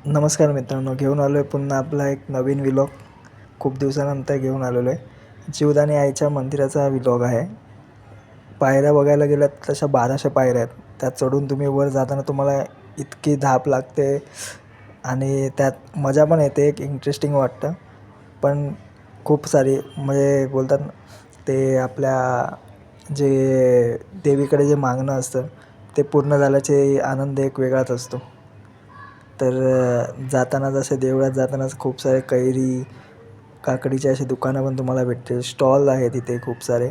नमस्कार मित्रांनो, घेऊन आलो आहे पुन्हा आपला एक नवीन व्लॉग. खूप दिवसानंतर घेऊन आलेलो आहे. जीवदानी आईच्या मंदिराचा व्लॉग आहे. पायऱ्या बघायला गेल्यात तशा 1200 पायऱ्या आहेत. त्यात चढून तुम्ही वर जाताना तुम्हाला इतकी धाप लागते आणि त्यात मजा पण येते, एक इंटरेस्टिंग वाटतं. पण खूप सारी म्हणजे बोलतात ना, ते आपल्या जे देवीकडे जे मागणं असतं ते पूर्ण झाल्याचे आनंद एक वेगळाच असतो. तर जाताना जसे देवळात जातानाच खूप सारे कैरी, काकडीचे असे दुकानं पण तुम्हाला भेटतील. स्टॉल आहे तिथे खूप सारे,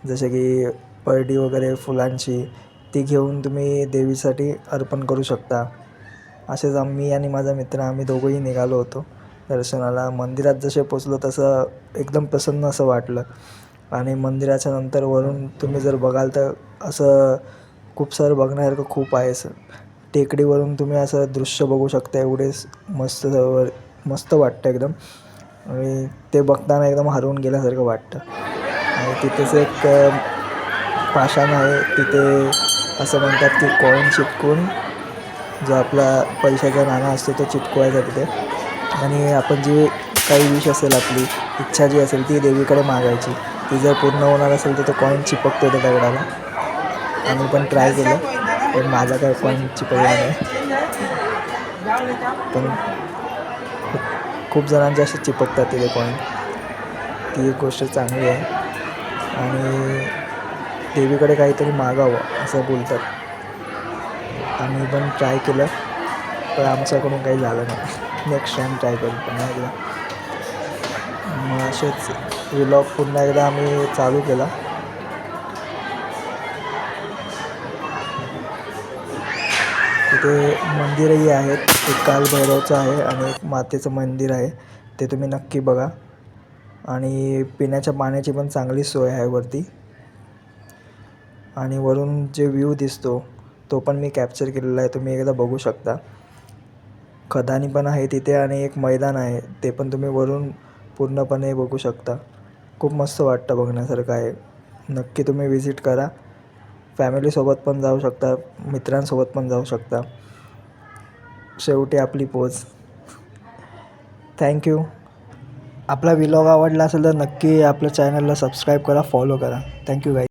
जसे की परडी वगैरे फुलांची, ती घेऊन तुम्ही देवीसाठी अर्पण करू शकता. असेच मी आणि माझा मित्र आम्ही दोघंही निघालो होतो दर्शनाला. मंदिरात जसे पोचलो तसं एकदम प्रसन्न असं वाटलं. आणि मंदिराच्या नंतर वरून तुम्ही जर बघाल तर असं खूप सारं बघण्यासारखं खूप आहे. असं टेकडीवरून तुम्ही असं दृश्य बघू शकता. एवढे मस्त मस्त वाटतं एकदम, आणि ते बघताना एकदम हरवून गेल्यासारखं वाटतं. आणि तिथेच एक पाषाण आहे, तिथे असं म्हणतात की कॉईन चिटकून जो आपला पैशाचा नाणा असतो तो चिटकवायचा तिथे, आणि आपण जी काही विश असेल, आपली इच्छा जी असेल ती देवीकडे मागायची. ती जर पूर्ण होणार असेल तर तो कॉईन चिपकतो त्या दगडाला. आम्ही पण ट्राय केलं, पण माझा काय कॉईन चिपकला नाही. पण खूप जणांचे असे चिपकतात तिथे कॉईन. ती एक गोष्ट चांगली आहे. आणि देवीकडे काहीतरी मागावं असं बोलतात. आम्ही पण ट्राय केलं, पण आमच्याकडून काही झालं नाही. नेक्स्ट टाईम ट्राय करू पुन्हा एकदा. मग असेच व्लॉग पुन्हा एकदा आम्ही चालू केला. तिथे मंदिरही आहेत. एक कालभैरवचं आहे आणि एक मातेचं मंदिर आहे. ते तुम्ही नक्की बघा. आणि पिण्याच्या पाण्याची पण चांगली सोय आहे वरती. आणि वरून जे व्ह्यू दिसतो तो पण मी कॅप्चर केलेला आहे, तुम्ही एकदा बघू शकता. खदानी पण आहे तिथे आणि एक मैदान आहे, ते पण तुम्ही वरून पूर्णपणे बघू शकता. खूप मस्त वाटतं, बघण्यासारखं आहे. नक्की तुम्ही विजिट करा. फॅमिलीसोबत पण जाऊ शकता, मित्रांसोबत पण जाऊ शकता. शेवटी आपली पोच. थँक्यू. आपला व्लॉग आवडला असेल तर नक्की आपल्या चॅनलला सबस्क्राईब करा, फॉलो करा. Thank you guys.